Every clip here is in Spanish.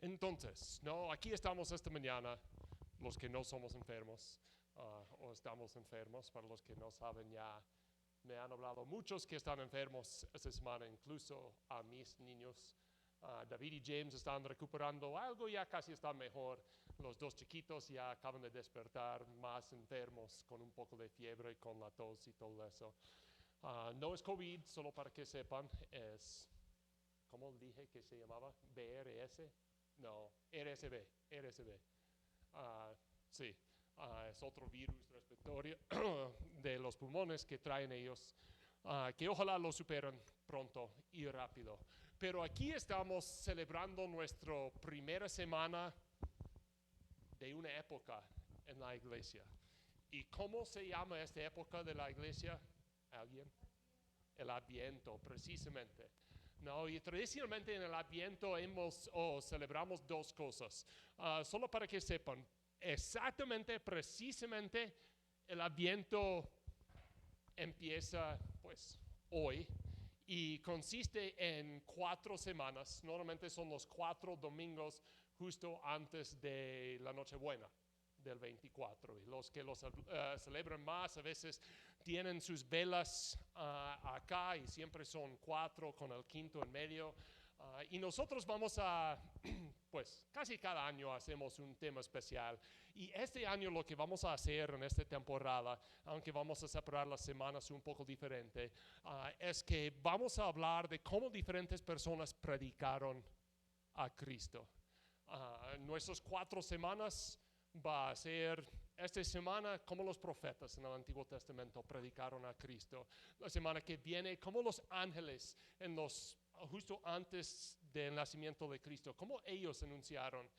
Entonces, no, aquí estamos esta mañana, los que no somos enfermos, o estamos enfermos, para los que no saben ya, me han hablado muchos que están enfermos esta semana, incluso a mis niños. David y James están recuperando algo, ya casi están mejor. Los dos chiquitos ya acaban de despertar más enfermos, con un poco de fiebre, con la tos y todo eso. No es COVID, solo para que sepan, es, ¿cómo dije que se llamaba? ¿BRS? No, RSV. Ah, sí, es otro virus respiratorio de los pulmones que traen ellos, que ojalá lo superen pronto y rápido. Pero aquí estamos celebrando nuestra primera semana de una época en la iglesia. ¿Y cómo se llama esta época de la iglesia? ¿Alguien? El Adviento, precisamente. No, y tradicionalmente en el Adviento celebramos dos cosas. Solo para que sepan, exactamente, precisamente, el Adviento empieza pues hoy y consiste en 4 semanas. Normalmente son los 4 domingos justo antes de la Nochebuena del 24. Y los que los celebran más a veces tienen sus velas acá y siempre son 4 con el quinto en medio. Y nosotros vamos a, pues casi cada año hacemos un tema especial. Y este año lo que vamos a hacer en esta temporada, aunque vamos a separar las semanas un poco diferente, es que vamos a hablar de cómo diferentes personas predicaron a Cristo. Nuestras 4 semanas va a ser esta semana como los profetas en el Antiguo Testamento predicaron a Cristo. La semana que viene como los ángeles justo antes del nacimiento de Cristo, como ellos anunciaron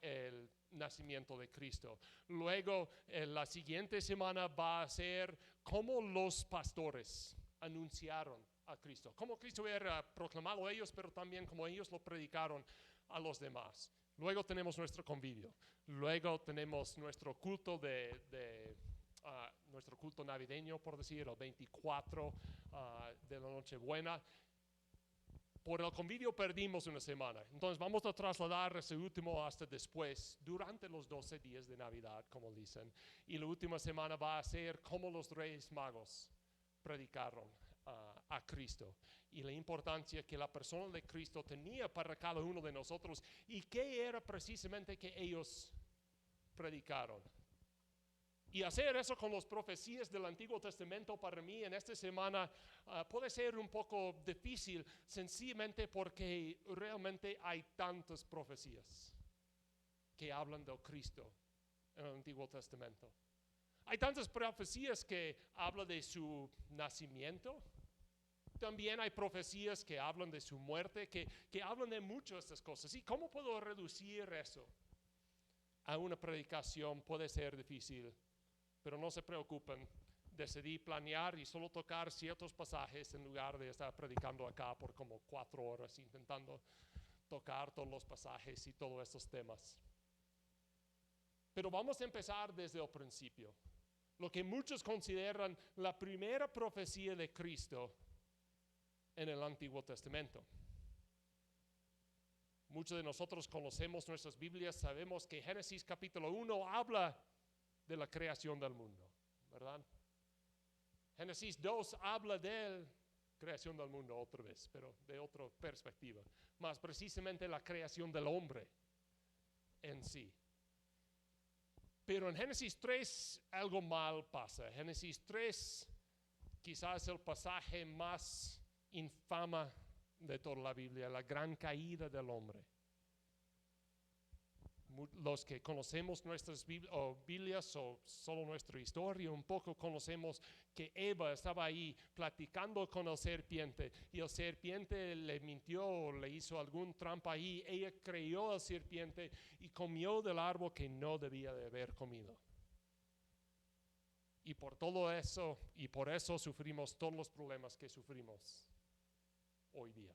el nacimiento de Cristo. Luego la siguiente semana va a ser como los pastores anunciaron a Cristo, como Cristo era proclamado a ellos, pero también como ellos lo predicaron a los demás. Luego tenemos nuestro convivio, luego tenemos nuestro culto nuestro culto navideño, por decir, el 24 de la Nochebuena. Por el convivio perdimos una semana, entonces vamos a trasladar ese último hasta después, durante los 12 días de Navidad, como dicen. Y la última semana va a ser como los Reyes Magos predicaron a Cristo y la importancia que la persona de Cristo tenía para cada uno de nosotros y qué era precisamente que ellos predicaron. Y hacer eso con las profecías del Antiguo Testamento para mí en esta semana puede ser un poco difícil, sencillamente porque realmente hay tantas profecías que hablan de Cristo en el Antiguo Testamento. Hay tantas profecías que hablan de su nacimiento. También hay profecías que hablan de su muerte, que hablan de muchas de estas cosas. ¿Y cómo puedo reducir eso a una predicación? Puede ser difícil, pero no se preocupen. Decidí planear y solo tocar ciertos pasajes en lugar de estar predicando acá por como 4 horas intentando tocar todos los pasajes y todos estos temas. Pero vamos a empezar desde el principio. Lo que muchos consideran la primera profecía de Cristo en el Antiguo Testamento. Muchos de nosotros conocemos nuestras Biblias, sabemos que Génesis capítulo 1 habla de la creación del mundo, ¿verdad? Génesis 2 habla de la creación del mundo otra vez, pero de otra perspectiva, más precisamente la creación del hombre en sí. Pero en Génesis 3 algo mal pasa. Génesis 3 quizás el pasaje más infame de toda la Biblia, la gran caída del hombre. Los que conocemos nuestras Biblias o solo nuestra historia un poco, conocemos que Eva estaba ahí platicando con el serpiente y el serpiente le mintió, le hizo algún trampa ahí. Ella creyó al serpiente y comió del árbol que no debía de haber comido. Y por todo eso, y por eso sufrimos todos los problemas que sufrimos hoy día.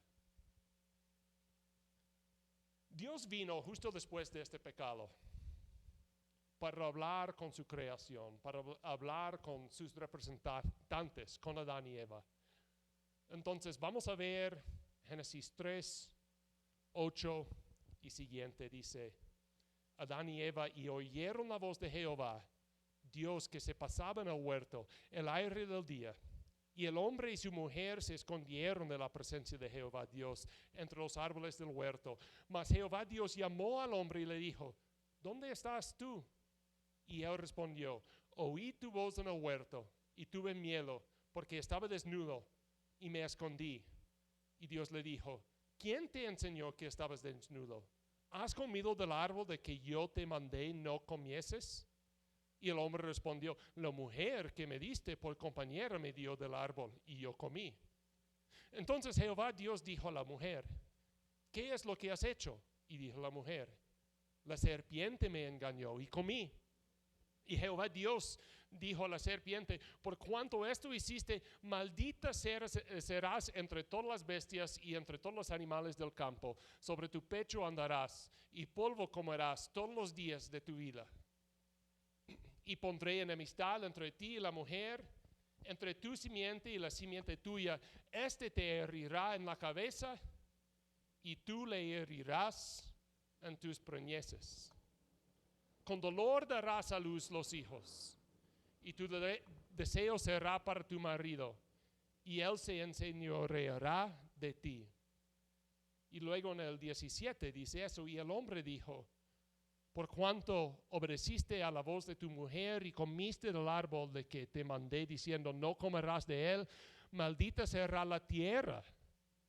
Dios vino justo después de este pecado para hablar con su creación, para hablar con sus representantes, con Adán y Eva. Entonces vamos a ver Génesis 3, 8 y siguiente dice, Adán y Eva y oyeron la voz de Jehová, Dios que se pasaba en el huerto, el aire del día. Y el hombre y su mujer se escondieron de la presencia de Jehová Dios entre los árboles del huerto. Mas Jehová Dios llamó al hombre y le dijo, ¿dónde estás tú? Y él respondió, oí tu voz en el huerto y tuve miedo porque estaba desnudo y me escondí. Y Dios le dijo, ¿quién te enseñó que estabas desnudo? ¿Has comido del árbol de que yo te mandé no comieses? Y el hombre respondió, la mujer que me diste por compañera me dio del árbol y yo comí. Entonces Jehová Dios dijo a la mujer, ¿qué es lo que has hecho? Y dijo la mujer, la serpiente me engañó y comí. Y Jehová Dios dijo a la serpiente, por cuanto esto hiciste, maldita serás entre todas las bestias y entre todos los animales del campo. Sobre tu pecho andarás y polvo comerás todos los días de tu vida. Y pondré enemistad entre ti y la mujer, entre tu simiente y la simiente tuya. Este te herirá en la cabeza y tú le herirás en tus preñeces. Con dolor darás a luz los hijos, y tu deseo será para tu marido, y él se enseñoreará de ti. Y luego en el 17 dice eso, y el hombre dijo, por cuanto obedeciste a la voz de tu mujer y comiste del árbol de que te mandé diciendo, no comerás de él, maldita será la tierra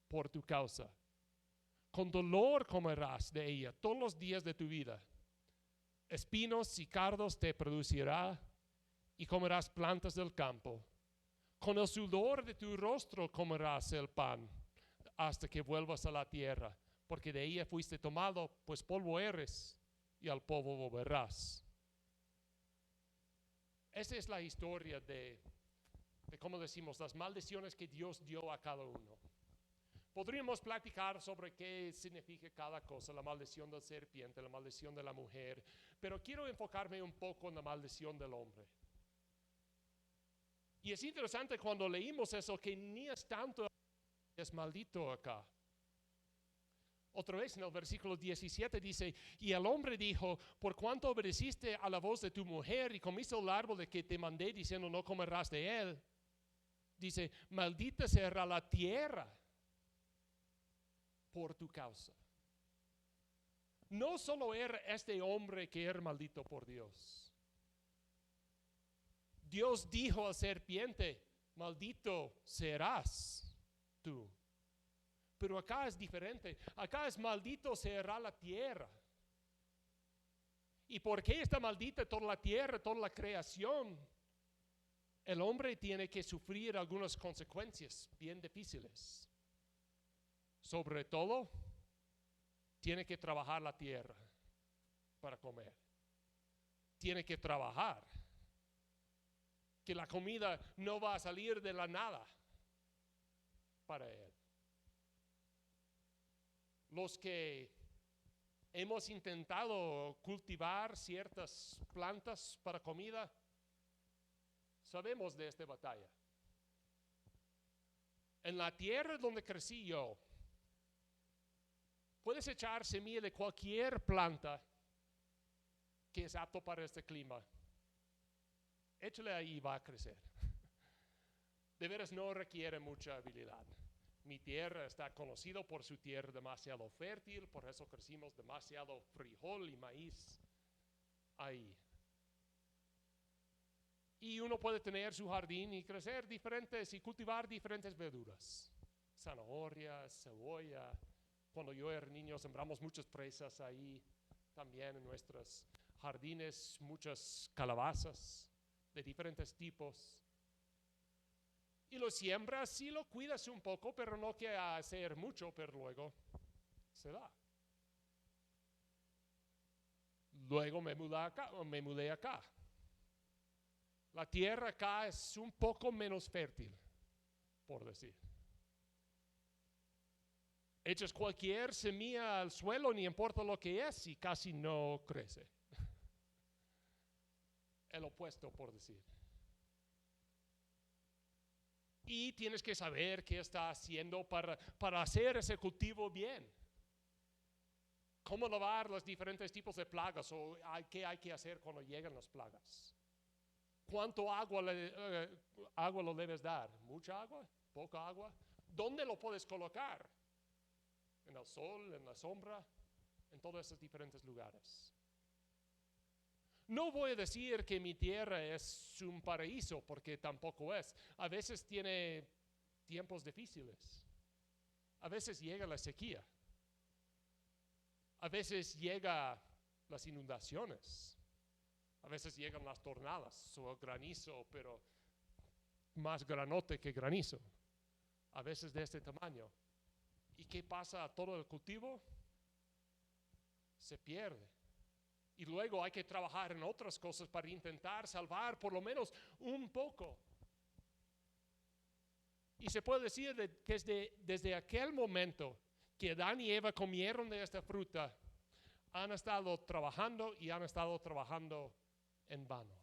por tu causa. Con dolor comerás de ella todos los días de tu vida. Espinos y cardos te producirá y comerás plantas del campo. Con el sudor de tu rostro comerás el pan hasta que vuelvas a la tierra, porque de ella fuiste tomado, pues polvo eres y al polvo volverás. Esa es la historia de cómo decimos, las maldiciones que Dios dio a cada uno. Podríamos platicar sobre qué significa cada cosa, la maldición del serpiente, la maldición de la mujer, pero quiero enfocarme un poco en la maldición del hombre. Y es interesante cuando leímos eso que ni es tanto es maldito acá. Otra vez en el versículo 17 dice, y el hombre dijo, por cuanto obedeciste a la voz de tu mujer y comiste el árbol de que te mandé diciendo no comerás de él, dice, maldita será la tierra por tu causa. No solo era este hombre que era maldito por Dios. Dios dijo al serpiente, maldito serás tú. Pero acá es diferente. Acá es maldito será la tierra. ¿Y por qué está maldita toda la tierra, toda la creación? El hombre tiene que sufrir algunas consecuencias bien difíciles. Sobre todo, tiene que trabajar la tierra para comer. Tiene que trabajar. Que la comida no va a salir de la nada para él. Los que hemos intentado cultivar ciertas plantas para comida, sabemos de esta batalla. En la tierra donde crecí yo, puedes echar semilla de cualquier planta que es apto para este clima. Échale ahí y va a crecer. De veras no requiere mucha habilidad. Mi tierra está conocida por su tierra demasiado fértil, por eso crecimos demasiado frijol y maíz ahí. Y uno puede tener su jardín y crecer diferentes y cultivar diferentes verduras. Zanahorias, cebolla. Cuando yo era niño sembramos muchas fresas ahí, también en nuestros jardines, muchas calabazas de diferentes tipos. Y lo siembras y lo cuidas un poco, pero no que hacer mucho, pero luego se da. Luego me mudé acá. La tierra acá es un poco menos fértil, por decir. Echas cualquier semilla al suelo, ni importa lo que es, y casi no crece. El opuesto, por decir. Y tienes que saber qué está haciendo para hacer ese cultivo bien. cómo lavar los diferentes tipos de plagas o qué hay que hacer cuando llegan las plagas. ¿Cuánto agua lo debes dar? ¿Mucha agua? ¿Poca agua? ¿Dónde lo puedes colocar? ¿En el sol? ¿En la sombra? En todos esos diferentes lugares. No voy a decir que mi tierra es un paraíso, porque tampoco es. A veces tiene tiempos difíciles. A veces llega la sequía. A veces llegan las inundaciones. A veces llegan las tornadas o el granizo, pero más granote que granizo. A veces de este tamaño. ¿Y qué pasa a todo el cultivo? Se pierde. Y luego hay que trabajar en otras cosas para intentar salvar por lo menos un poco. Y se puede decir que desde aquel momento que Adán y Eva comieron de esta fruta, han estado trabajando y han estado trabajando en vano.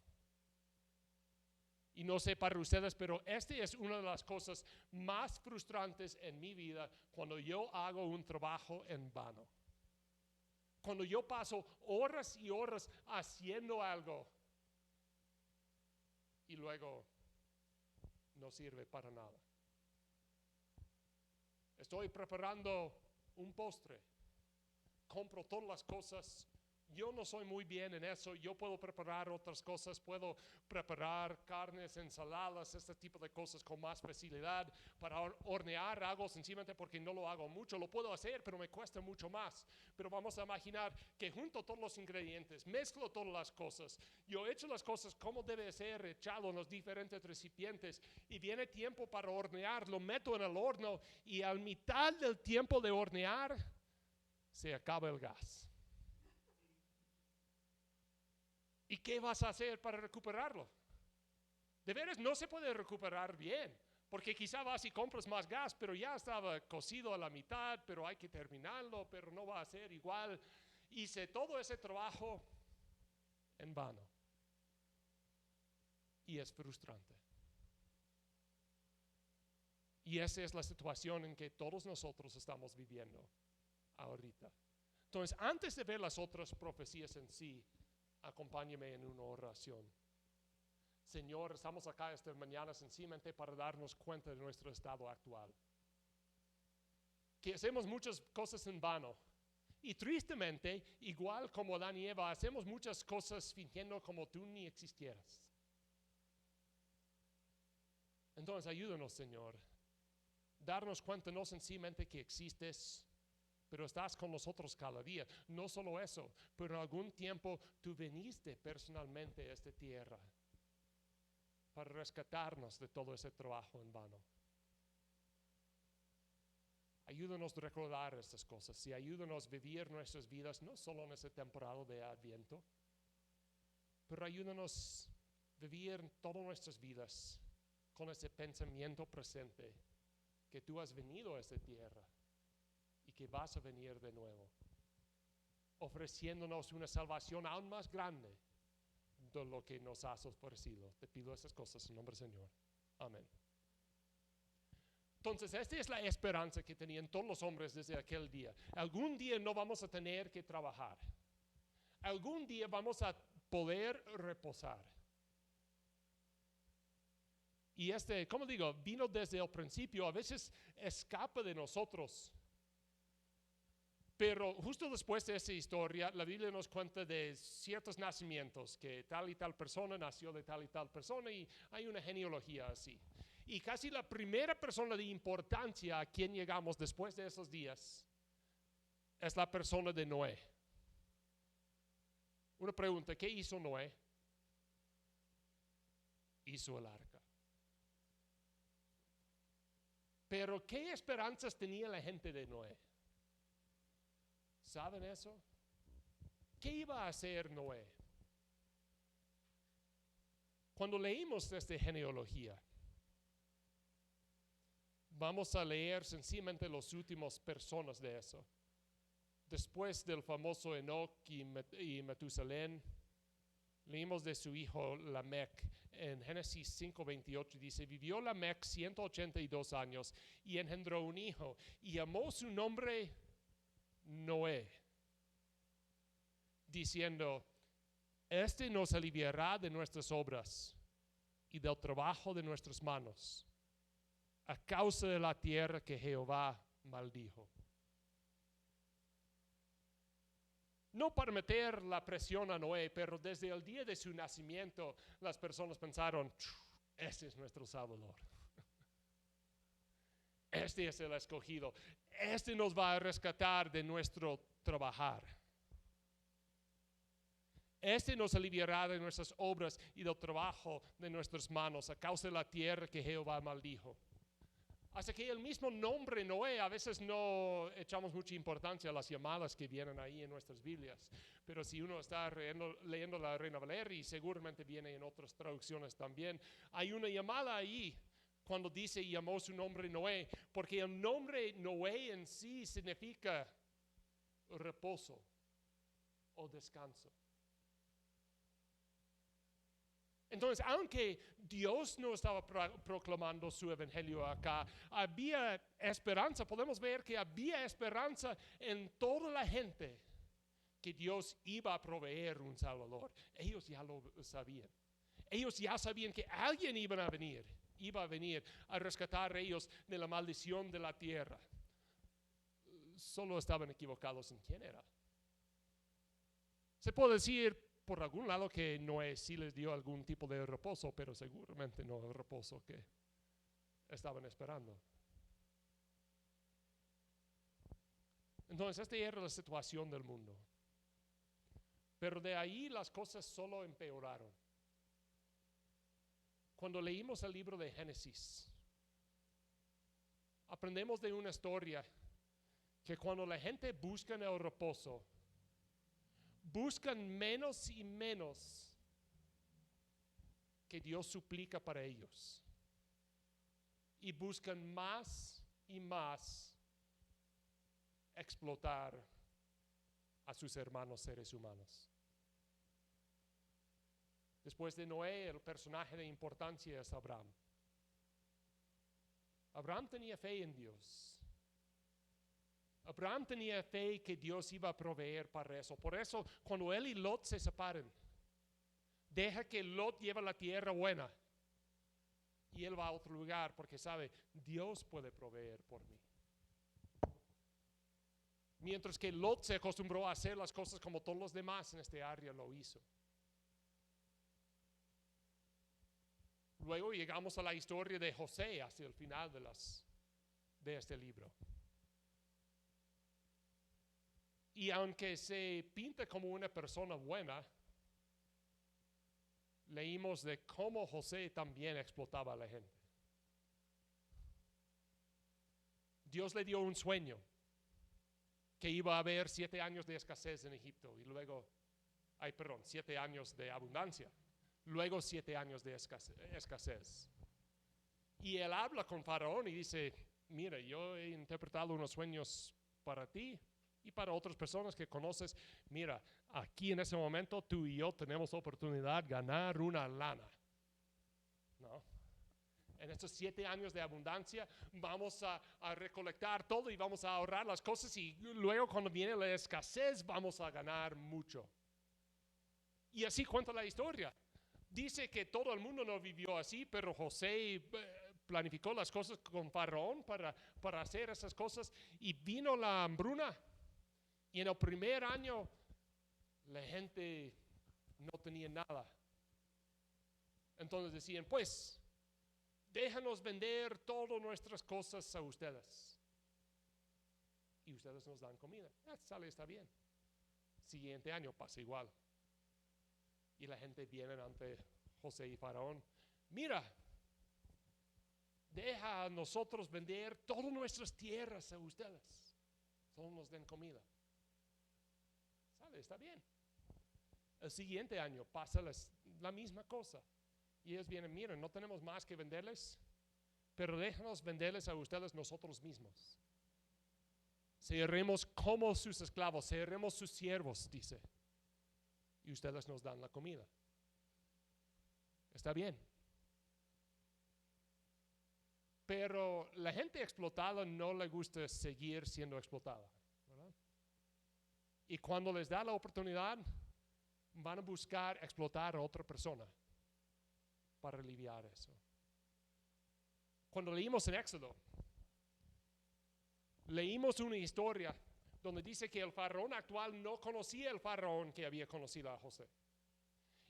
Y no sé para ustedes, pero esta es una de las cosas más frustrantes en mi vida cuando yo hago un trabajo en vano. Cuando yo paso horas y horas haciendo algo y luego no sirve para nada. Estoy preparando un postre. Compro todas las cosas. Yo no soy muy bien en eso. Yo puedo preparar otras cosas. Puedo preparar carnes, ensaladas, este tipo de cosas con más facilidad. Para hornear hago sencillamente porque no lo hago mucho. Lo puedo hacer, pero me cuesta mucho más. Pero vamos a imaginar que junto todos los ingredientes, mezclo todas las cosas. Yo echo las cosas como debe ser echado en los diferentes recipientes. Y viene tiempo para hornear. Lo meto en el horno y a mitad del tiempo de hornear se acaba el gas. ¿Y qué vas a hacer para recuperarlo? De veras no se puede recuperar bien, porque quizá vas y compras más gas, pero ya estaba cocido a la mitad, pero hay que terminarlo, pero no va a ser igual. Hice todo ese trabajo en vano. Y es frustrante. Y esa es la situación en que todos nosotros estamos viviendo ahorita. Entonces, antes de ver las otras profecías en sí, acompáñeme en una oración. Señor, estamos acá esta mañana sencillamente para darnos cuenta de nuestro estado actual. Que hacemos muchas cosas en vano. Y tristemente, igual como Adán y Eva, hacemos muchas cosas fingiendo como tú ni existieras. Entonces, ayúdanos, Señor. Darnos cuenta no sencillamente que existes, pero estás con nosotros cada día. No solo eso, pero en algún tiempo tú viniste personalmente a esta tierra para rescatarnos de todo ese trabajo en vano. Ayúdanos a recordar estas cosas y ayúdanos a vivir nuestras vidas no solo en ese temporada de Adviento, pero ayúdanos a vivir todas nuestras vidas con ese pensamiento presente que tú has venido a esta tierra y que vas a venir de nuevo, ofreciéndonos una salvación aún más grande de lo que nos has ofrecido. Te pido esas cosas en nombre del Señor. Amén. Entonces, esta es la esperanza que tenían todos los hombres desde aquel día. Algún día no vamos a tener que trabajar. Algún día vamos a poder reposar. Y como digo, vino desde el principio. A veces escapa de nosotros. Pero justo después de esa historia, la Biblia nos cuenta de ciertos nacimientos, que tal y tal persona nació de tal y tal persona, y hay una genealogía así. Y casi la primera persona de importancia a quien llegamos después de esos días es la persona de Noé. Una pregunta, ¿qué hizo Noé? Hizo el arca. Pero ¿qué esperanzas tenía la gente de Noé? ¿Saben eso? ¿Qué iba a hacer Noé? Cuando leímos esta genealogía, vamos a leer sencillamente las últimas personas de eso. Después del famoso Enoc y Matusalén, leímos de su hijo Lamec. En Génesis 5:28 dice: vivió Lamec 182 años y engendró un hijo y llamó su nombre Noé, diciendo, este nos aliviará de nuestras obras y del trabajo de nuestras manos, a causa de la tierra que Jehová maldijo. No para meter la presión a Noé, pero desde el día de su nacimiento las personas pensaron, este es nuestro Salvador. Este es el escogido. Este nos va a rescatar de nuestro trabajar. Este nos aliviará de nuestras obras y del trabajo de nuestras manos, a causa de la tierra que Jehová maldijo. Hasta que el mismo nombre Noé, a veces no echamos mucha importancia a las llamadas que vienen ahí en nuestras Biblias. Pero si uno está leyendo la Reina Valera, y seguramente viene en otras traducciones también, hay una llamada ahí cuando dice y llamó su nombre Noé, porque el nombre Noé en sí significa reposo o descanso. Entonces, aunque Dios no estaba proclamando su evangelio acá, había esperanza. Podemos ver que había esperanza en toda la gente que Dios iba a proveer un Salvador. Ellos ya lo sabían. Ellos ya sabían que alguien iba a venir a rescatar a ellos de la maldición de la tierra. Solo estaban equivocados en quién era. Se puede decir por algún lado que Noé sí les dio algún tipo de reposo, pero seguramente no el reposo que estaban esperando. Entonces, esta era la situación del mundo. Pero de ahí las cosas solo empeoraron. Cuando leímos el libro de Génesis, aprendemos de una historia que cuando la gente busca el reposo, buscan menos y menos que Dios suplica para ellos. Y buscan más y más explotar a sus hermanos seres humanos. Después de Noé, el personaje de importancia es Abraham. Abraham tenía fe en Dios. Abraham tenía fe que Dios iba a proveer para eso. Por eso, cuando él y Lot se separan, deja que Lot lleve la tierra buena. Y él va a otro lugar porque sabe, Dios puede proveer por mí. Mientras que Lot se acostumbró a hacer las cosas como todos los demás en este área lo hizo. Luego llegamos a la historia de José hacia el final de este libro. Y aunque se pinta como una persona buena, leímos de cómo José también explotaba a la gente. Dios le dio un sueño que iba a haber 7 años de escasez en Egipto y luego, 7 años de abundancia, luego 7 años de escasez. Y él habla con Faraón y dice, mira, yo he interpretado unos sueños para ti y para otras personas que conoces. Mira, aquí en ese momento tú y yo tenemos oportunidad de ganar una lana. ¿No? En estos 7 años de abundancia vamos a recolectar todo y vamos a ahorrar las cosas y luego cuando viene la escasez vamos a ganar mucho. Y así cuenta la historia. Dice que todo el mundo no vivió así, pero José planificó las cosas con Faraón para hacer esas cosas y vino la hambruna. Y en el primer año la gente no tenía nada. Entonces decían, pues, déjanos vender todas nuestras cosas a ustedes. Y ustedes nos dan comida. Está bien. Siguiente año pasa igual. Y la gente viene ante José y Faraón. Mira, deja a nosotros vender todas nuestras tierras a ustedes. Solo nos den comida. Está bien. El siguiente año pasa la misma cosa. Y ellos vienen, miren, no tenemos más que venderles, pero déjanos venderles a ustedes nosotros mismos. Seremos como sus esclavos, seremos sus siervos, dice. Y ustedes nos dan la comida. Está bien. Pero la gente explotada no le gusta seguir siendo explotada, ¿verdad? Y cuando les da la oportunidad, van a buscar explotar a otra persona para aliviar eso. Cuando leímos en Éxodo, leímos una historia donde dice que el faraón actual no conocía el faraón que había conocido a José.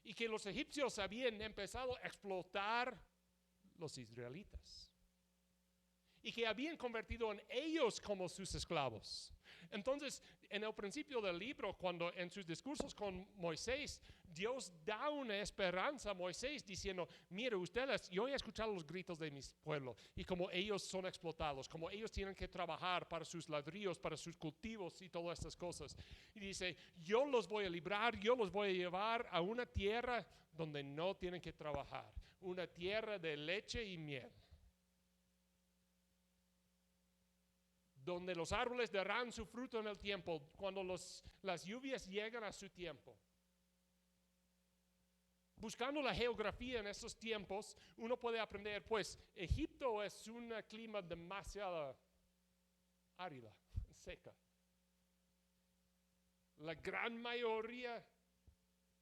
Y que los egipcios habían empezado a explotar los israelitas. Y que habían convertido en ellos como sus esclavos. Entonces, en el principio del libro, cuando en sus discursos con Moisés, Dios da una esperanza a Moisés diciendo, mire ustedes, yo he escuchado los gritos de mi pueblo y como ellos son explotados, como ellos tienen que trabajar para sus ladrillos, para sus cultivos y todas estas cosas. Y dice, yo los voy a librar, yo los voy a llevar a una tierra donde no tienen que trabajar, una tierra de leche y miel. Donde los árboles darán su fruto en el tiempo, cuando las lluvias llegan a su tiempo. Buscando la geografía en esos tiempos, uno puede aprender, pues, Egipto es un clima demasiado árida, seca. La gran mayoría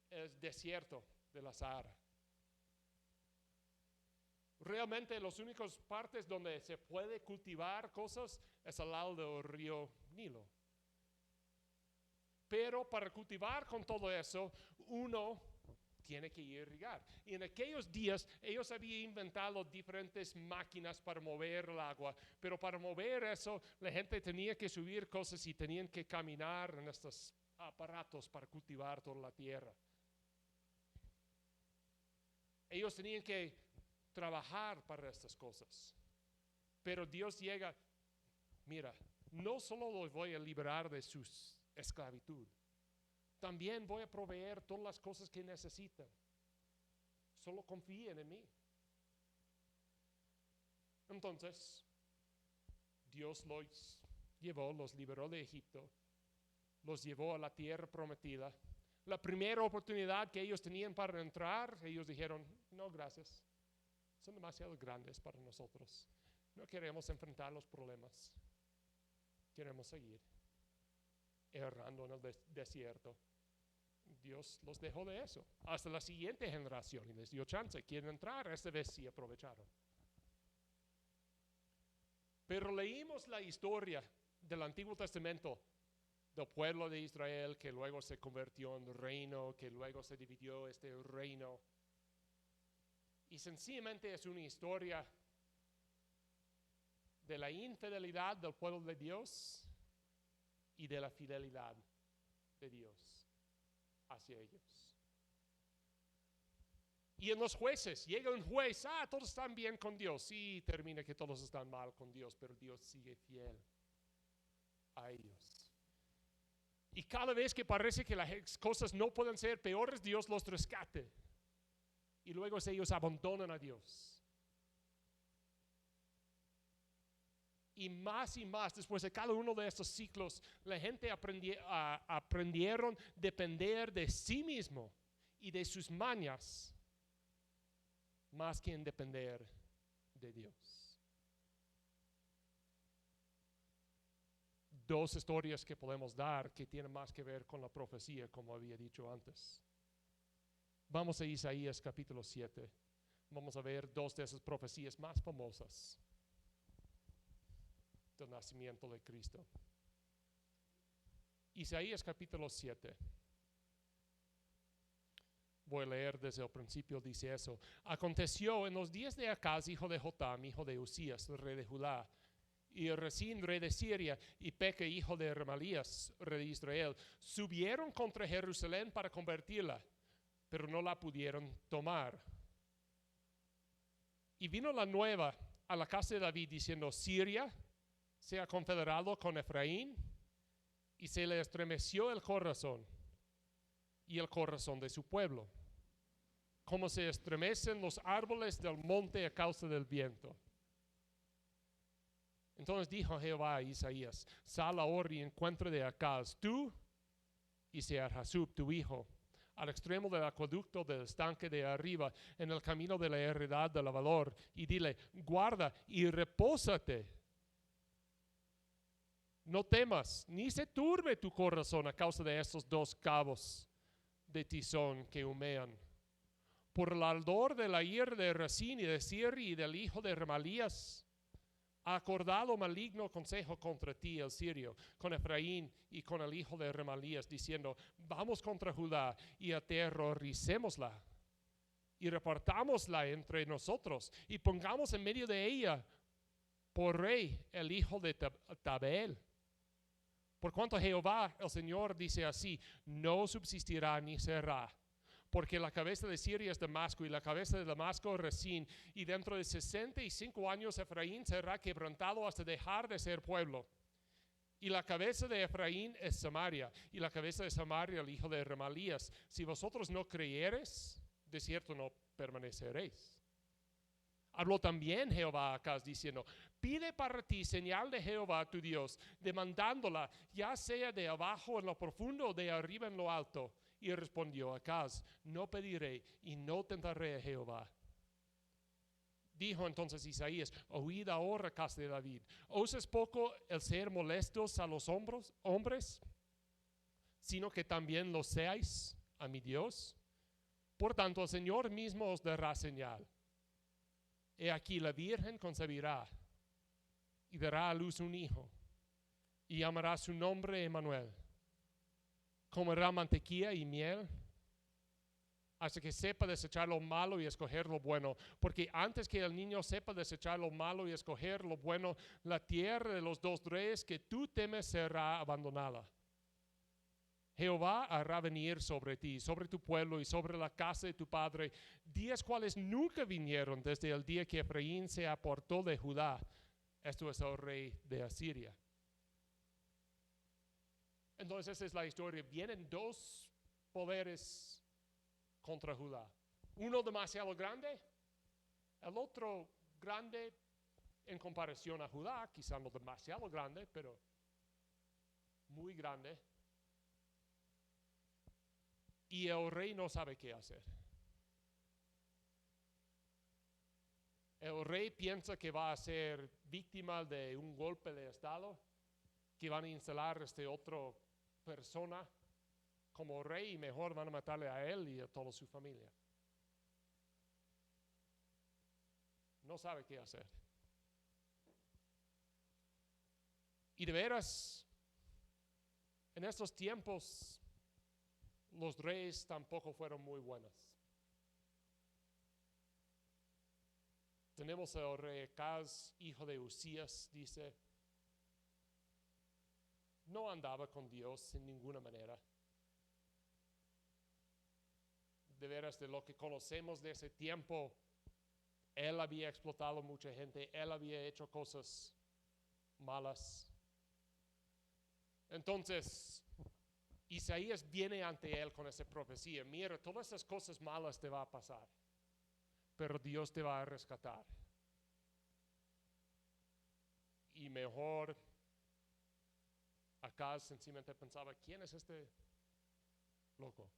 es desierto de la Sahara. Realmente las únicas partes donde se puede cultivar cosas es al lado del río Nilo. Pero para cultivar con todo eso, uno tiene que irrigar. Y en aquellos días ellos habían inventado diferentes máquinas para mover el agua, pero para mover eso la gente tenía que subir cosas y tenían que caminar en estos aparatos para cultivar toda la tierra. Ellos tenían que trabajar para estas cosas. Pero Dios llega, mira, no solo los voy a liberar de su esclavitud, también voy a proveer todas las cosas que necesitan. Solo confíen en mí. Entonces, Dios los llevó, los liberó de Egipto, los llevó a la tierra prometida. La primera oportunidad que ellos tenían para entrar, ellos dijeron, no, gracias. Son demasiado grandes para nosotros. No queremos enfrentar los problemas. Queremos seguir errando en el desierto. Dios los dejó de eso. Hasta la siguiente generación y les dio chance. Quieren entrar, esta vez sí aprovecharon. Pero leímos la historia del Antiguo Testamento del pueblo de Israel que luego se convirtió en reino, que luego se dividió este reino. Y sencillamente es una historia de la infidelidad del pueblo de Dios y de la fidelidad de Dios hacia ellos. Y en los jueces, llega un juez, todos están bien con Dios. Sí, termina que todos están mal con Dios, pero Dios sigue fiel a ellos. Y cada vez que parece que las cosas no pueden ser peores, Dios los rescate. Y luego ellos abandonan a Dios. Y más, después de cada uno de estos ciclos, la gente aprendieron a depender de sí mismo y de sus mañas, más que en depender de Dios. Dos historias que podemos dar que tienen más que ver con la profecía, como había dicho antes. Vamos a Isaías capítulo 7. Vamos a ver dos de esas profecías más famosas del nacimiento de Cristo. Isaías capítulo 7. Voy a leer desde el principio, dice eso. Aconteció en los días de Acaz, hijo de Jotam, hijo de Usías, rey de Judá, y Resín, rey de Siria, y Peca, hijo de Remalías, rey de Israel, subieron contra Jerusalén para convertirla, pero no la pudieron tomar. Y vino la nueva a la casa de David diciendo, Siria se ha confederado con Efraín, y se le estremeció el corazón y el corazón de su pueblo, como se estremecen los árboles del monte a causa del viento. Entonces dijo Jehová a Isaías, sal ahora y encuentra de Acaz, tú y Sear-Jasub, tu hijo, al extremo del acueducto del estanque de arriba, en el camino de la heredad del valor, y dile, guarda y repósate. No temas, ni se turbe tu corazón a causa de estos dos cabos de tizón que humean. Por el ardor de la ira de Rezín y de Siri y del hijo de Remalías, ha acordado maligno consejo contra ti el sirio, con Efraín y con el hijo de Remalías, diciendo, vamos contra Judá y aterroricémosla, y repartámosla entre nosotros, y pongamos en medio de ella por rey el hijo de Tabeel. Por cuanto Jehová, el Señor, dice así, no subsistirá ni será. Porque la cabeza de Siria es Damasco y la cabeza de Damasco Rezín. Y dentro de 65 años Efraín será quebrantado hasta dejar de ser pueblo. Y la cabeza de Efraín es Samaria. Y la cabeza de Samaria el hijo de Remalías. Si vosotros no creyeres, de cierto no permaneceréis. Habló también Jehová a Acaz diciendo, pide para ti señal de Jehová tu Dios, demandándola, ya sea de abajo en lo profundo o de arriba en lo alto. Y respondió Acaz, no pediré y no tentaré a Jehová. Dijo entonces Isaías, oíd ahora, casa de David, ¿os es poco el ser molestos a los hombres, sino que también lo seáis a mi Dios? Por tanto, el Señor mismo os dará señal. He aquí la Virgen concebirá y dará a luz un hijo, y llamará su nombre Emmanuel. Comerá mantequilla y miel hasta que sepa desechar lo malo y escoger lo bueno. Porque antes que el niño sepa desechar lo malo y escoger lo bueno, la tierra de los dos reyes que tú temes será abandonada. Jehová hará venir sobre ti, sobre tu pueblo y sobre la casa de tu padre, días cuales nunca vinieron desde el día que Efraín se apartó de Judá. Esto es el rey de Asiria. Entonces esa es la historia. Vienen dos poderes contra Judá. Uno demasiado grande, el otro grande en comparación a Judá, quizá no demasiado grande, pero muy grande. Y el rey no sabe qué hacer. El rey piensa que va a ser víctima de un golpe de estado, que van a instalar otra persona como rey y mejor van a matarle a él y a toda su familia. No sabe qué hacer. Y de veras, en estos tiempos, los reyes tampoco fueron muy buenos. Tenemos al rey Acaz, hijo de Usías, dice, no andaba con Dios en ninguna manera. De veras, de lo que conocemos de ese tiempo, él había explotado mucha gente, él había hecho cosas malas. Entonces, Isaías viene ante él con esa profecía. Mira, todas esas cosas malas te va a pasar, pero Dios te va a rescatar. Y mejor, acá sencillamente pensaba, ¿quién es este loco?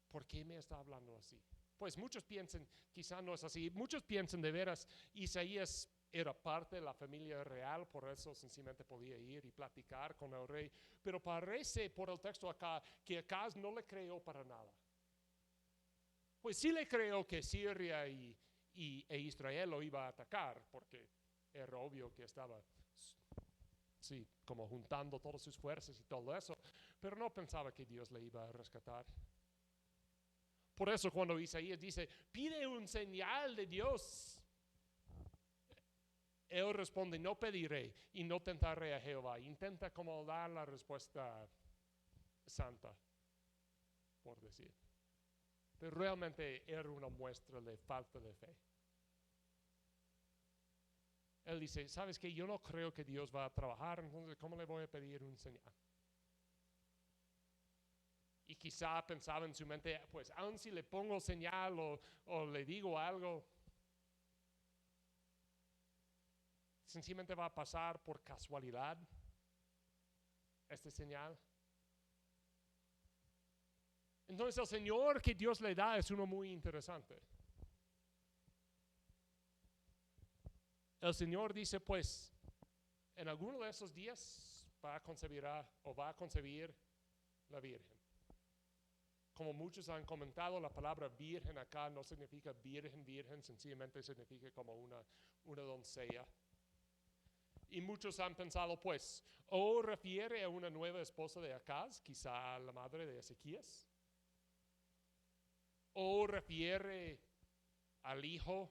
¿Por qué me está hablando así? Pues muchos piensan, quizá no es así, muchos piensan de veras, Isaías era parte de la familia real, por eso sencillamente podía ir y platicar con el rey. Pero parece por el texto acá que Acaz no le creyó para nada. Pues sí le creyó que Siria e Israel lo iba a atacar, porque era obvio que estaba, sí, como juntando todas sus fuerzas y todo eso, pero no pensaba que Dios le iba a rescatar. Por eso cuando Isaías dice, pide un señal de Dios, él responde, no pediré y no tentaré a Jehová. Intenta como dar la respuesta santa, por decir. Pero realmente era una muestra de falta de fe. Él dice, ¿sabes qué? Yo no creo que Dios va a trabajar, entonces ¿cómo le voy a pedir un señal? Y quizá pensaba en su mente, pues aun si le pongo señal o le digo algo, sencillamente va a pasar por casualidad este señal. Entonces el Señor que Dios le da es uno muy interesante. El Señor dice, pues, en alguno de esos días va a concebir la Virgen. Como muchos han comentado, la palabra virgen acá no significa virgen, sencillamente significa como una doncella. Y muchos han pensado, pues, o refiere a una nueva esposa de Acaz, quizá la madre de Ezequías, o refiere al hijo,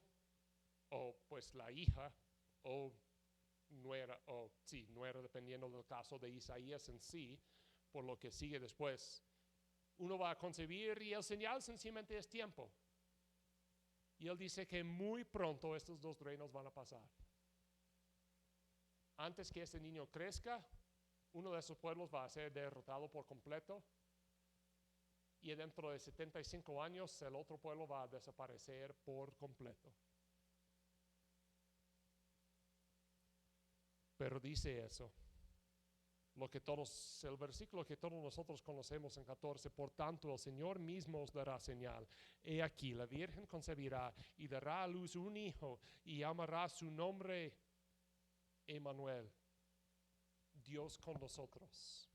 o pues la hija, o nuera, nuera, dependiendo del caso de Isaías en sí, por lo que sigue después. Uno va a concebir y el señal sencillamente es tiempo. Y él dice que muy pronto estos dos reinos van a pasar. Antes que ese niño crezca, uno de esos pueblos va a ser derrotado por completo. Y dentro de 75 años el otro pueblo va a desaparecer por completo. Pero dice eso. El versículo que todos nosotros conocemos en 14, por tanto el Señor mismo os dará señal. He aquí, la Virgen concebirá y dará a luz un hijo y llamará su nombre Emmanuel, Dios con nosotros.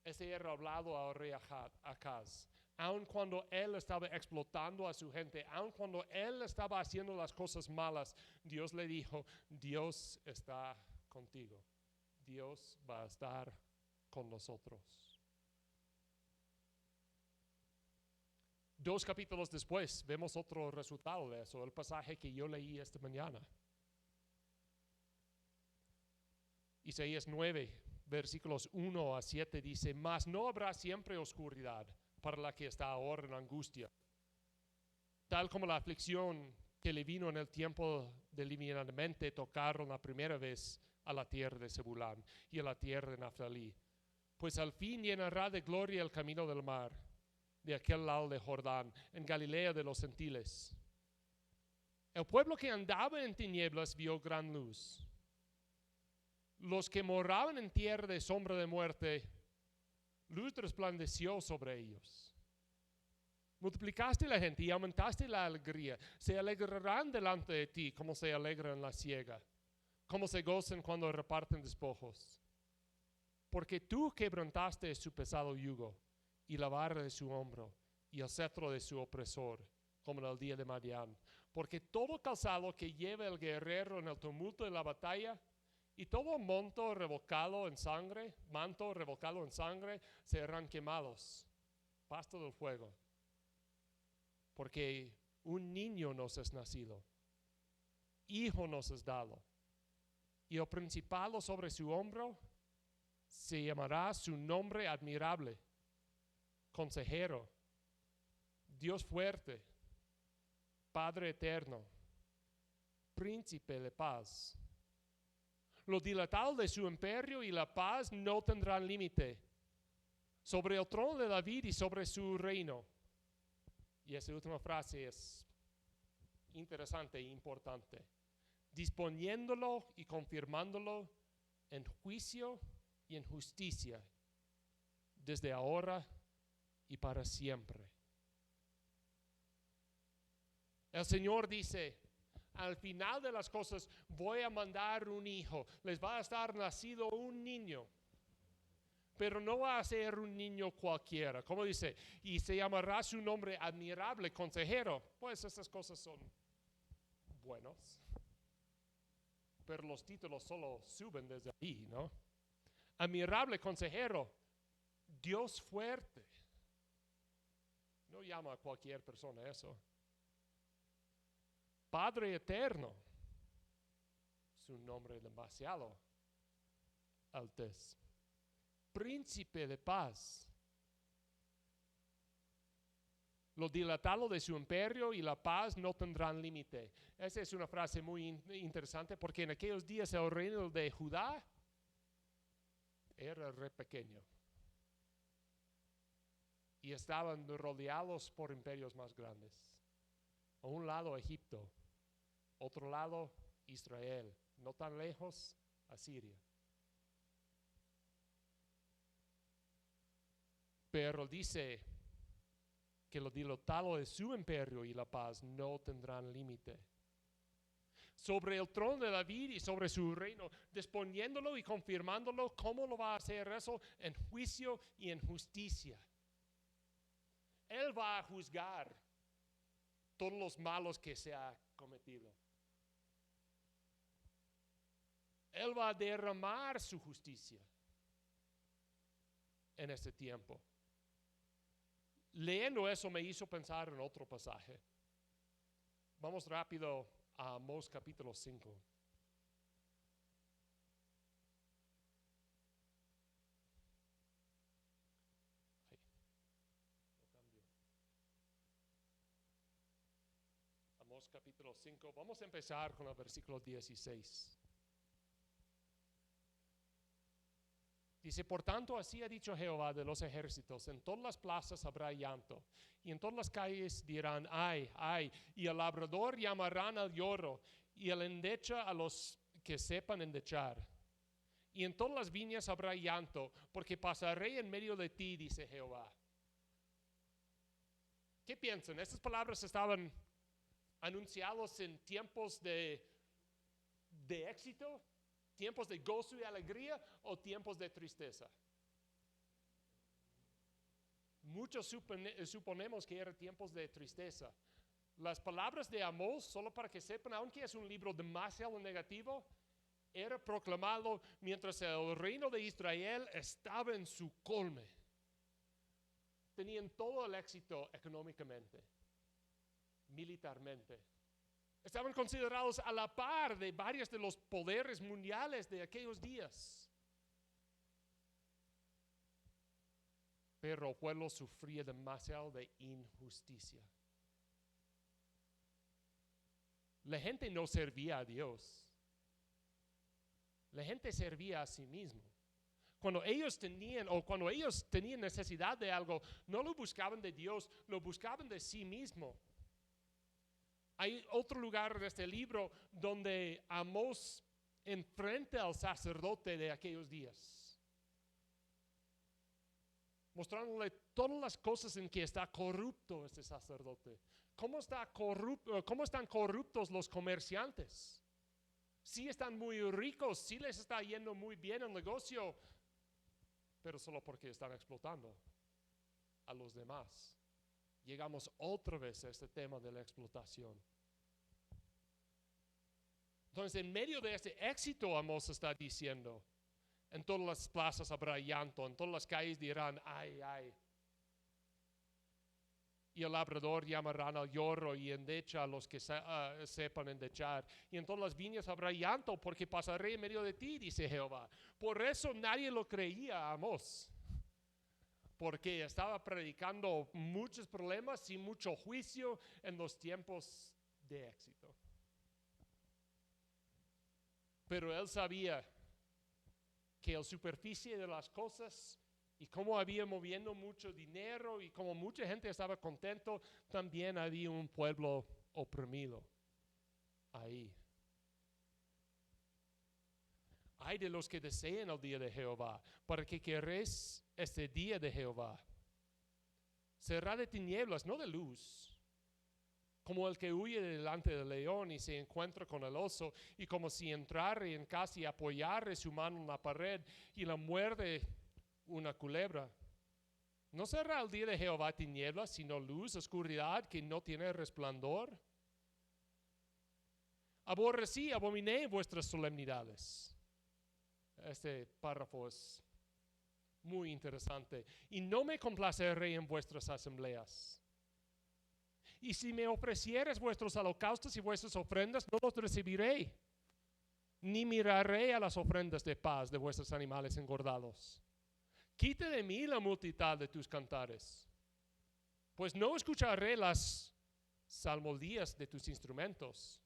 Ese era hablado al rey Acaz. Aun cuando él estaba explotando a su gente, aun cuando él estaba haciendo las cosas malas, Dios le dijo, Dios está contigo. Dios va a estar con nosotros. 2 capítulos después vemos otro resultado de eso, el pasaje que yo leí esta mañana. Isaías 9, versículos 1 a 7 dice, mas no habrá siempre oscuridad para la que está ahora en angustia, tal como la aflicción que le vino en el tiempo deliberadamente tocaron la primera vez a la tierra de Zebulán y a la tierra de Naftali, pues al fin llenará de gloria el camino del mar, de aquel lado de Jordán, en Galilea de los gentiles. El pueblo que andaba en tinieblas vio gran luz. Los que moraban en tierra de sombra de muerte, luz resplandeció sobre ellos. Multiplicaste la gente y aumentaste la alegría. Se alegrarán delante de ti como se alegran la siega, como se gozan cuando reparten despojos. Porque tú quebrantaste su pesado yugo y la vara de su hombro y el cetro de su opresor, como en el día de Madián. Porque todo calzado que lleva el guerrero en el tumulto de la batalla y todo manto revolcado en sangre, serán quemados, pasto del fuego. Porque un niño nos es nacido, hijo nos es dado, y el principado sobre su hombro se llamará su nombre admirable, consejero, Dios fuerte, Padre eterno, príncipe de paz. Lo dilatado de su imperio y la paz no tendrán límite sobre el trono de David y sobre su reino. Y esa última frase es interesante e importante. Disponiéndolo y confirmándolo en juicio y en justicia, desde ahora y para siempre. El Señor dice, al final de las cosas voy a mandar un hijo, les va a estar nacido un niño, pero no va a ser un niño cualquiera. Como dice, y se llamará su nombre admirable, consejero. Pues estas cosas son buenos, pero los títulos solo suben desde ahí, ¿no? Admirable consejero, Dios fuerte. No llama a cualquier persona eso. Padre eterno, es un nombre demasiado altez. Príncipe de paz. Lo dilatado de su imperio y la paz no tendrán límite. Esa es una frase muy interesante porque en aquellos días el reino de Judá era re pequeño. Y estaban rodeados por imperios más grandes. A un lado Egipto, otro lado Israel, no tan lejos Asiria. Pero dice que lo dilatado de su imperio y la paz no tendrán límite. sobre el trono de David y sobre su reino, disponiéndolo y confirmándolo. ¿Cómo lo va a hacer eso? En juicio y en justicia. Él va a juzgar todos los malos que se ha cometido. Él va a derramar su justicia en este tiempo. Leyendo eso me hizo pensar en otro pasaje. Vamos rápido a Amós capítulo 5. Amós capítulo 5. Vamos a empezar con el versículo 16. Dice, por tanto, así ha dicho Jehová de los ejércitos, en todas las plazas habrá llanto, y en todas las calles dirán, ay, ay, y el labrador llamarán al lloro, y el endecha a los que sepan endechar. Y en todas las viñas habrá llanto, porque pasaré en medio de ti, dice Jehová. ¿Qué piensan? Estas palabras estaban anunciados en tiempos de éxito, tiempos de gozo y alegría o tiempos de tristeza. Muchos suponemos que eran tiempos de tristeza. Las palabras de Amós, solo para que sepan, aunque es un libro demasiado negativo, era proclamado mientras el reino de Israel estaba en su colme. Tenían todo el éxito económicamente, militarmente. Estaban considerados a la par de varios de los poderes mundiales de aquellos días. Pero el pueblo sufría demasiado de injusticia. La gente no servía a Dios. La gente servía a sí mismo. Cuando ellos tenían necesidad de algo, no lo buscaban de Dios, lo buscaban de sí mismo. Hay otro lugar en este libro donde Amós enfrenta al sacerdote de aquellos días, mostrándole todas las cosas en que está corrupto este sacerdote. ¿Cómo están corruptos los comerciantes? Sí están muy ricos, sí les está yendo muy bien el negocio, pero solo porque están explotando a los demás. Llegamos otra vez a este tema de la explotación. Entonces, en medio de este éxito, Amós está diciendo, en todas las plazas habrá llanto, en todas las calles dirán, ay, ay. Y el labrador llamarán al lloro y endecha a los que sepan endechar. Y en todas las viñas habrá llanto, porque pasaré en medio de ti, dice Jehová. Por eso nadie lo creía a Amós, porque estaba predicando muchos problemas y mucho juicio en los tiempos de éxito. Pero él sabía que la superficie de las cosas y cómo había moviendo mucho dinero y como mucha gente estaba contento, también había un pueblo oprimido ahí. Hay de los que desean el día de Jehová, para que queréis este día de Jehová. Será de tinieblas, no de luz, como el que huye delante del león y se encuentra con el oso, y como si entrare en casa y apoyare su mano en la pared y la muerde una culebra. ¿No será el día de Jehová tinieblas, sino luz, oscuridad que no tiene resplandor? Aborrecí, abominé vuestras solemnidades. Este párrafo es muy interesante. Y no me complaceré en vuestras asambleas. Y si me ofrecieres vuestros holocaustos y vuestras ofrendas, no los recibiré, ni miraré a las ofrendas de paz de vuestros animales engordados. Quita de mí la multitud de tus cantares, pues no escucharé las salmodías de tus instrumentos.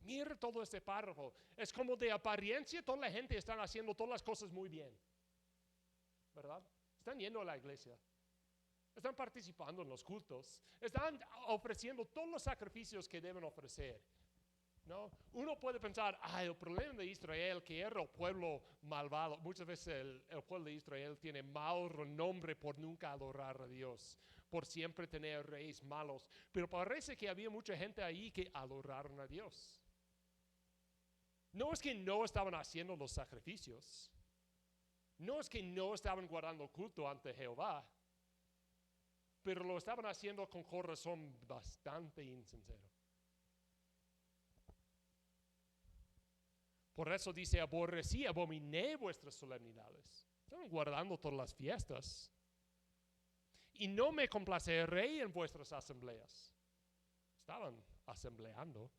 Mira todo este párrafo. Es como de apariencia toda la gente está haciendo todas las cosas muy bien, ¿verdad? Están yendo a la iglesia, están participando en los cultos, están ofreciendo todos los sacrificios que deben ofrecer. ¿No? Uno puede pensar, el problema de Israel, que era el pueblo malvado. Muchas veces el pueblo de Israel tiene mal renombre por nunca adorar a Dios, por siempre tener reyes malos. Pero parece que había mucha gente ahí que adoraron a Dios. No es que no estaban haciendo los sacrificios. No es que no estaban guardando culto ante Jehová, pero lo estaban haciendo con corazón bastante insincero. Por eso dice, aborrecí, abominé vuestras solemnidades. Estaban guardando todas las fiestas. Y no me complaceré en vuestras asambleas. Estaban asambleando.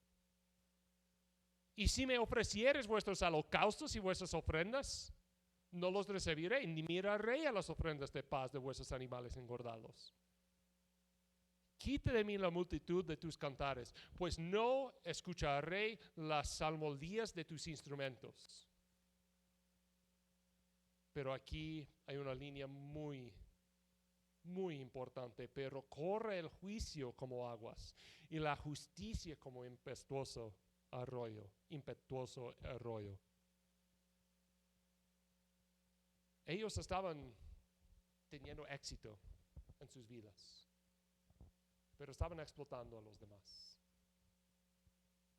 Y si me ofrecieres vuestros holocaustos y vuestras ofrendas, no los recibiré, ni miraré a las ofrendas de paz de vuestros animales engordados. Quita de mí la multitud de tus cantares, pues no escucharé las salmodías de tus instrumentos. Pero aquí hay una línea muy importante. Pero corre el juicio como aguas y la justicia como impetuoso arroyo. Ellos estaban teniendo éxito en sus vidas, pero estaban explotando a los demás.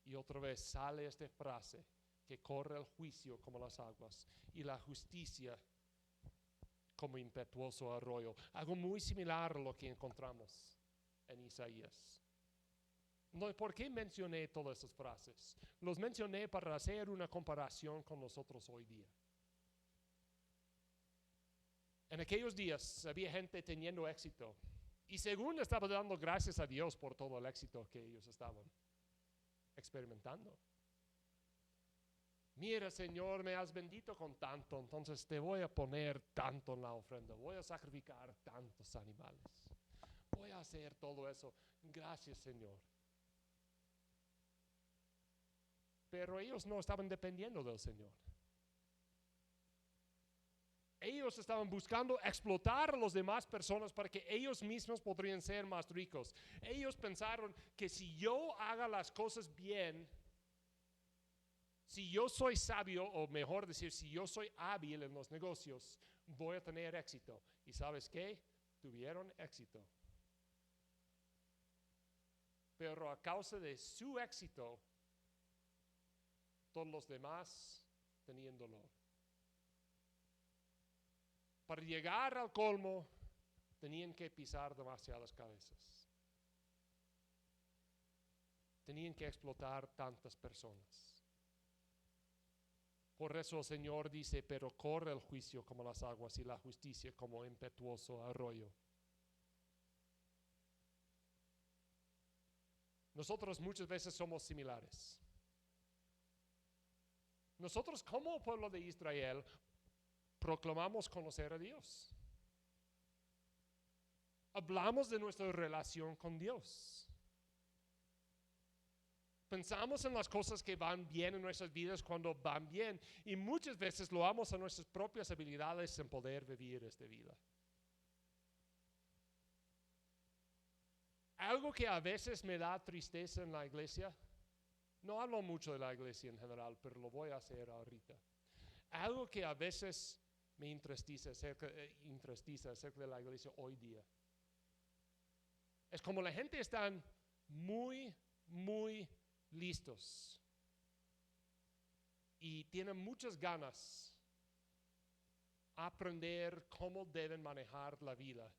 Y otra vez sale esta frase, que corre el juicio como las aguas y la justicia como impetuoso arroyo. Algo muy similar a lo que encontramos en Isaías. ¿Por qué mencioné todas esas frases? Los mencioné para hacer una comparación con nosotros hoy día. En aquellos días había gente teniendo éxito y según estaba dando gracias a Dios por todo el éxito que ellos estaban experimentando. Mira, Señor, me has bendito con tanto, entonces te voy a poner tanto en la ofrenda, voy a sacrificar tantos animales, voy a hacer todo eso. Gracias, Señor. Pero ellos no estaban dependiendo del Señor. Ellos estaban buscando explotar a las demás personas para que ellos mismos podrían ser más ricos. Ellos pensaron que si yo haga las cosas bien, si yo soy sabio, o mejor decir, si yo soy hábil en los negocios, voy a tener éxito. ¿Y sabes qué? Tuvieron éxito. Pero a causa de su éxito, todos los demás tenían dolor. Para llegar al colmo, tenían que pisar demasiadas cabezas. Tenían que explotar tantas personas. Por eso el Señor dice, pero corre el juicio como las aguas y la justicia como impetuoso arroyo. Nosotros muchas veces somos similares. Nosotros como pueblo de Israel proclamamos conocer a Dios. Hablamos de nuestra relación con Dios. Pensamos en las cosas que van bien en nuestras vidas cuando van bien y muchas veces lo damos a nuestras propias habilidades en poder vivir esta vida. Algo que a veces me da tristeza en la iglesia, no hablo mucho de la iglesia en general, pero lo voy a hacer ahorita. Algo que a veces me entristece acerca de la iglesia hoy día. Es como la gente está muy listos y tienen muchas ganas de aprender cómo deben manejar la vida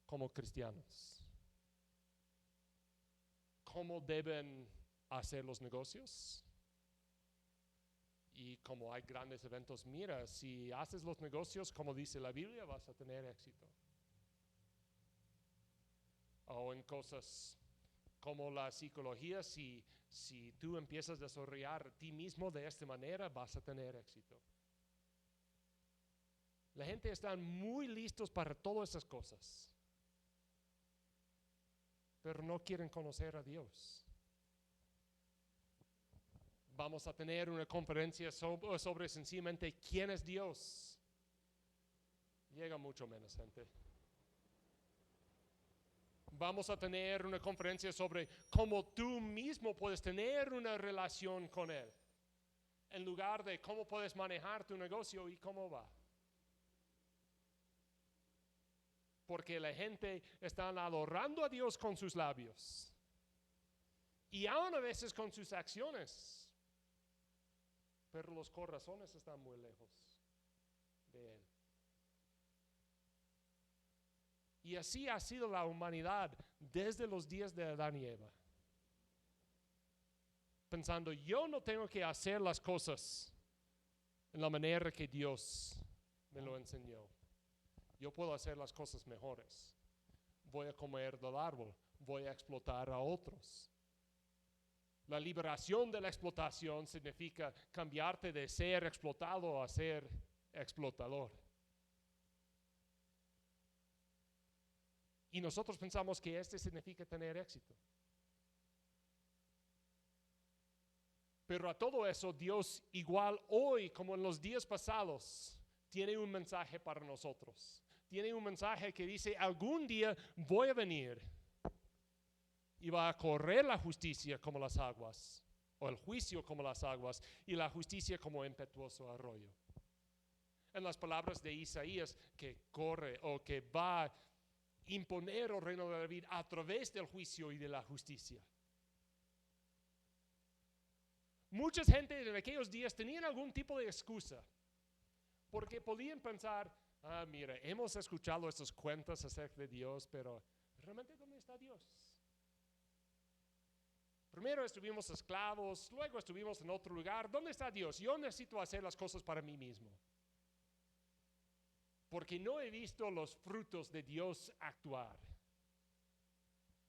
como cristianos. Cómo deben hacer los negocios. Y como hay grandes eventos, mira, si haces los negocios como dice la Biblia, vas a tener éxito. O en cosas como la psicología, si tú empiezas a desarrollar ti mismo de esta manera, vas a tener éxito. La gente está muy listos para todas esas cosas, pero no quieren conocer a Dios. Vamos a tener una conferencia sobre sencillamente quién es Dios. Llega mucho menos gente. Vamos a tener una conferencia sobre cómo tú mismo puedes tener una relación con Él, en lugar de cómo puedes manejar tu negocio y cómo va. Porque la gente está adorando a Dios con sus labios y aún a veces con sus acciones, pero los corazones están muy lejos de Él. Y así ha sido la humanidad desde los días de Adán y Eva. Pensando, yo no tengo que hacer las cosas en la manera que Dios me lo enseñó. Yo puedo hacer las cosas mejores. Voy a comer del árbol, voy a explotar a otros. La liberación de la explotación significa cambiarte de ser explotado a ser explotador. Y nosotros pensamos que significa tener éxito. Pero a todo eso, Dios, igual hoy como en los días pasados, tiene un mensaje para nosotros. Tiene un mensaje que dice, algún día voy a venir y va a correr la justicia como las aguas, o el juicio como las aguas, y la justicia como impetuoso arroyo. En las palabras de Isaías, que corre o que va a imponer el reino de David a través del juicio y de la justicia. Mucha gente en aquellos días tenían algún tipo de excusa, porque podían pensar, mira, hemos escuchado estos cuentos acerca de Dios, pero ¿realmente dónde está Dios? Primero estuvimos esclavos, luego estuvimos en otro lugar. ¿Dónde está Dios? Yo necesito hacer las cosas para mí mismo, porque no he visto los frutos de Dios actuar.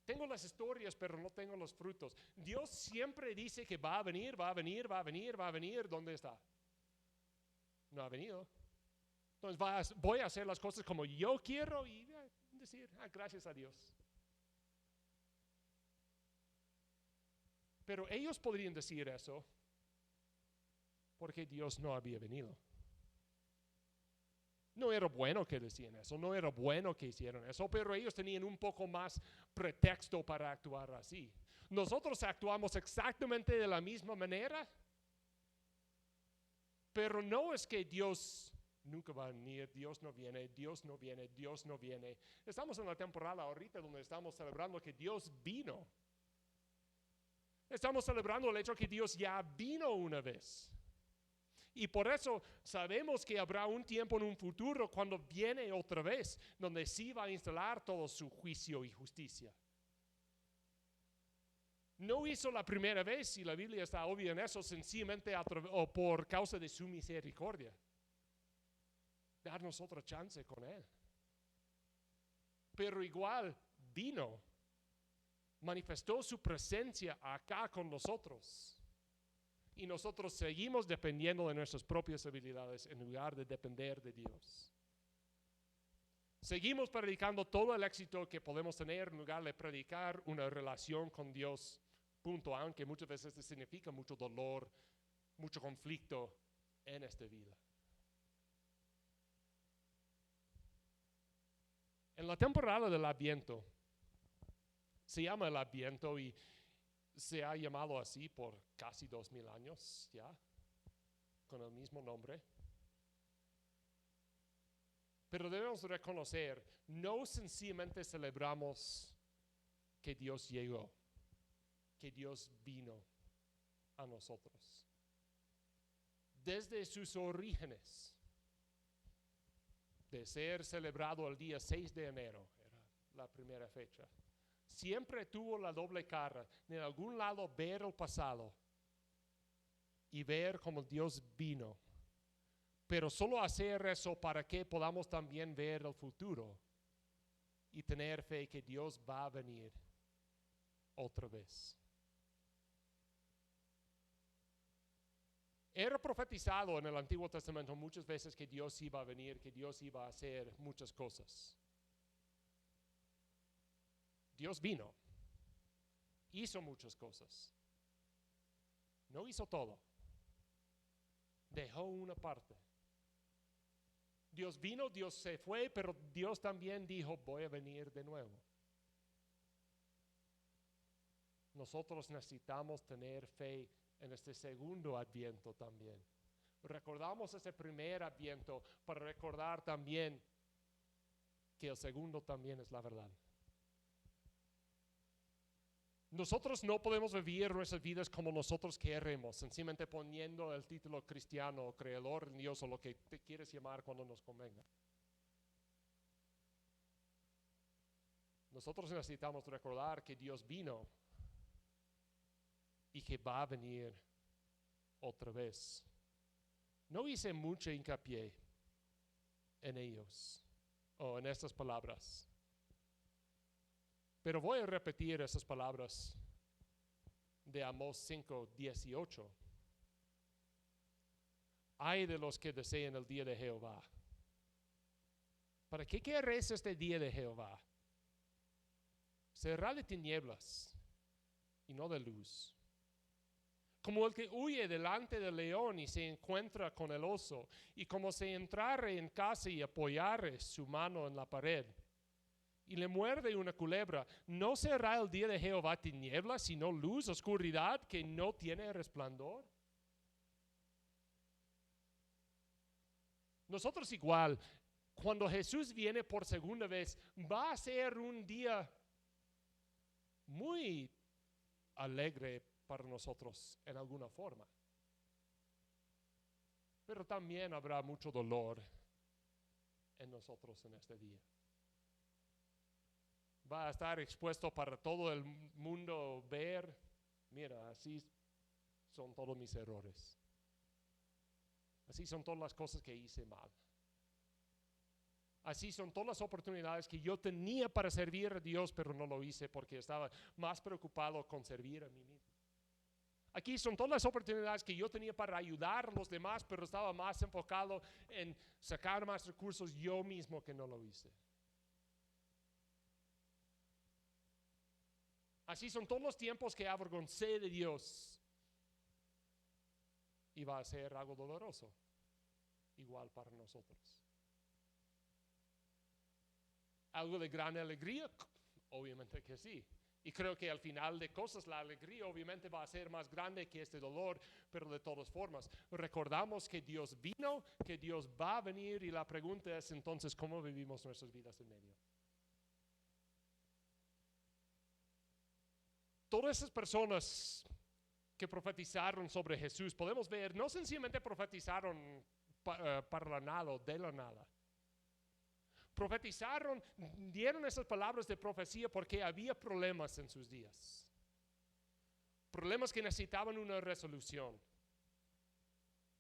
Tengo las historias, pero no tengo los frutos. Dios siempre dice que va a venir, va a venir, va a venir, va a venir. ¿Dónde está? No ha venido. Entonces voy a hacer las cosas como yo quiero y decir, gracias a Dios. Pero ellos podrían decir eso porque Dios no había venido. No era bueno que decían eso, no era bueno que hicieran eso, pero ellos tenían un poco más pretexto para actuar así. Nosotros actuamos exactamente de la misma manera, pero no es que Dios nunca va a venir, Dios no viene, Dios no viene, Dios no viene. Estamos en la temporada ahorita donde estamos celebrando que Dios vino. Estamos celebrando el hecho que Dios ya vino una vez. Y por eso sabemos que habrá un tiempo en un futuro cuando viene otra vez, donde sí va a instalar todo su juicio y justicia. No hizo la primera vez, y la Biblia está obvia en eso, sencillamente o por causa de su misericordia. Darnos otra chance con Él. Pero igual vino, manifestó su presencia acá con nosotros. Y nosotros seguimos dependiendo de nuestras propias habilidades en lugar de depender de Dios. Seguimos predicando todo el éxito que podemos tener en lugar de predicar una relación con Dios, punto, aunque muchas veces significa mucho dolor, mucho conflicto en esta vida. En la temporada del Adviento, se llama el Adviento y se ha llamado así por casi 2000 años ya, con el mismo nombre. Pero debemos reconocer, no sencillamente celebramos que Dios llegó, que Dios vino a nosotros. Desde sus orígenes, de ser celebrado el día 6 de enero, era la primera fecha, siempre tuvo la doble cara, en algún lado ver el pasado y ver cómo Dios vino, pero solo hacer eso para que podamos también ver el futuro y tener fe que Dios va a venir otra vez. Era profetizado en el Antiguo Testamento muchas veces que Dios iba a venir, que Dios iba a hacer muchas cosas. Dios vino, hizo muchas cosas, no hizo todo, dejó una parte. Dios vino, Dios se fue, pero Dios también dijo, voy a venir de nuevo. nosotros necesitamos tener fe en este segundo adviento también. Recordamos ese primer adviento para recordar también que el segundo también es la verdad. Nosotros no podemos vivir nuestras vidas como nosotros queremos, sencillamente poniendo el título cristiano o creador en Dios o lo que te quieres llamar cuando nos convenga. Nosotros necesitamos recordar que Dios vino y que va a venir otra vez. No hice mucho hincapié en ellos o en estas palabras, pero voy a repetir esas palabras de Amós 5:18. Ay de los que desean el día de Jehová. ¿Para qué querés este día de Jehová? Será de tinieblas y no de luz. Como el que huye delante del león y se encuentra con el oso, y como si entrare en casa y apoyare su mano en la pared, y le muerde una culebra, ¿no será el día de Jehová tinieblas, sino luz, oscuridad que no tiene resplandor? Nosotros igual, cuando Jesús viene por segunda vez, va a ser un día muy alegre para nosotros en alguna forma. Pero también habrá mucho dolor en nosotros en este día. Va a estar expuesto para todo el mundo ver, mira, así son todos mis errores. Así son todas las cosas que hice mal. Así son todas las oportunidades que yo tenía para servir a Dios, pero no lo hice porque estaba más preocupado con servir a mí mismo. Aquí son todas las oportunidades que yo tenía para ayudar a los demás, pero estaba más enfocado en sacar más recursos yo mismo que no lo hice. Así son todos los tiempos que avergoncé de Dios. Y va a ser algo doloroso, igual para nosotros. ¿Algo de gran alegría? Obviamente que sí. Y creo que al final de cosas la alegría obviamente va a ser más grande que este dolor, pero de todas formas recordamos que Dios vino, que Dios va a venir y la pregunta es entonces ¿cómo vivimos nuestras vidas en medio? Todas esas personas que profetizaron sobre Jesús, podemos ver, no sencillamente profetizaron para la nada o de la nada. Profetizaron, dieron esas palabras de profecía porque había problemas en sus días. Problemas que necesitaban una resolución.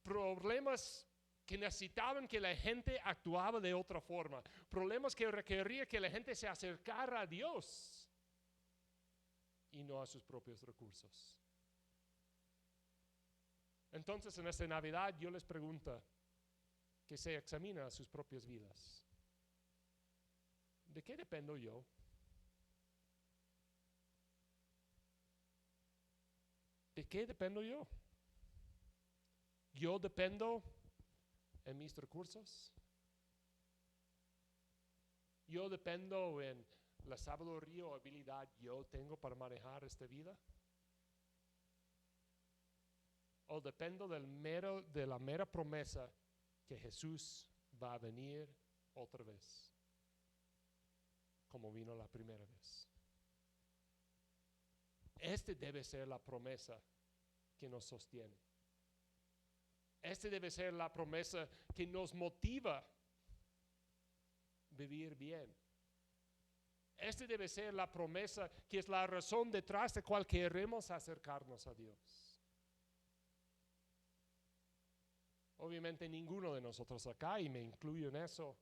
Problemas que necesitaban que la gente actuaba de otra forma. Problemas que requería que la gente se acercara a Dios y no a sus propios recursos. Entonces en esta Navidad yo les pregunto que se examinen a sus propias vidas. ¿De qué dependo yo? ¿De qué dependo yo? ¿Yo dependo en mis recursos? ¿Yo dependo en la sabiduría o habilidad yo tengo para manejar esta vida? ¿O dependo de la mera promesa que Jesús va a venir otra vez, como vino la primera vez? Este debe ser la promesa que nos sostiene. Este debe ser la promesa que nos motiva a vivir bien. Este debe ser la promesa que es la razón detrás de cual queremos acercarnos a Dios. Obviamente ninguno de nosotros acá, y me incluyo en eso,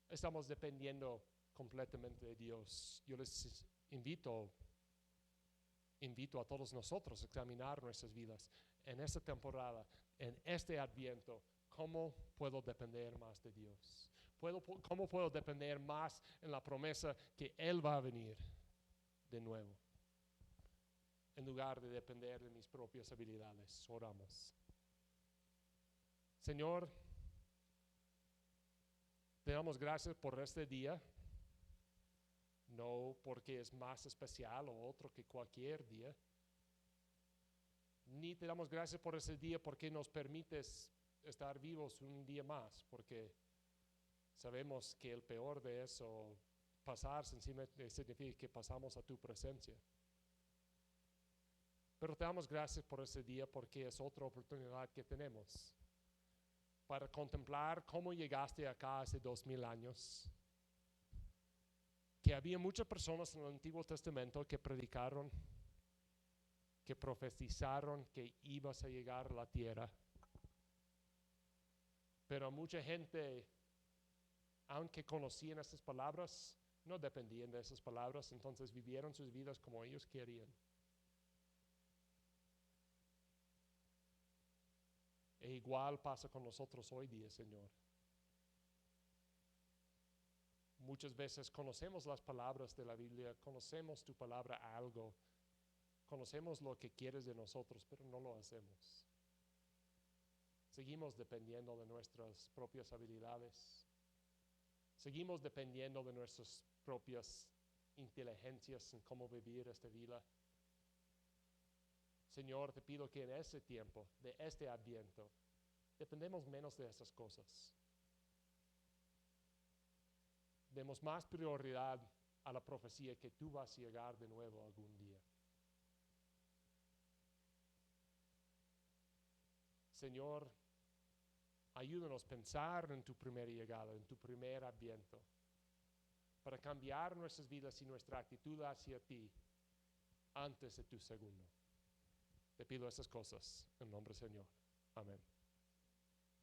estamos dependiendo completamente de Dios. Yo les invito a todos nosotros a examinar nuestras vidas en esta temporada, en este Adviento. ¿Cómo puedo depender más de Dios? ¿Cómo puedo depender más en la promesa que Él va a venir de nuevo? En lugar de depender de mis propias habilidades. Oramos. Señor, te damos gracias por este día. no porque es más especial o otro que cualquier día. Ni te damos gracias por ese día porque nos permites estar vivos un día más, porque sabemos que el peor de eso, pasar sencillamente significa que pasamos a tu presencia. Pero te damos gracias por ese día porque es otra oportunidad que tenemos para contemplar cómo llegaste acá hace 2000 años. Que había muchas personas en el Antiguo Testamento que predicaron, que profetizaron que ibas a llegar a la tierra. Pero mucha gente, aunque conocían esas palabras, no dependían de esas palabras, entonces vivieron sus vidas como ellos querían. E igual pasa con nosotros hoy día, Señor. Muchas veces conocemos las palabras de la Biblia, conocemos tu palabra algo, conocemos lo que quieres de nosotros, pero no lo hacemos. Seguimos dependiendo de nuestras propias habilidades. Seguimos dependiendo de nuestras propias inteligencias en cómo vivir esta vida. Señor, te pido que en este tiempo, de este Adviento, dependemos menos de esas cosas. Demos más prioridad a la profecía que tú vas a llegar de nuevo algún día. Señor, ayúdanos a pensar en tu primera llegada, en tu primer Adviento, para cambiar nuestras vidas y nuestra actitud hacia ti antes de tu segundo. Te pido esas cosas en nombre del Señor. Amén.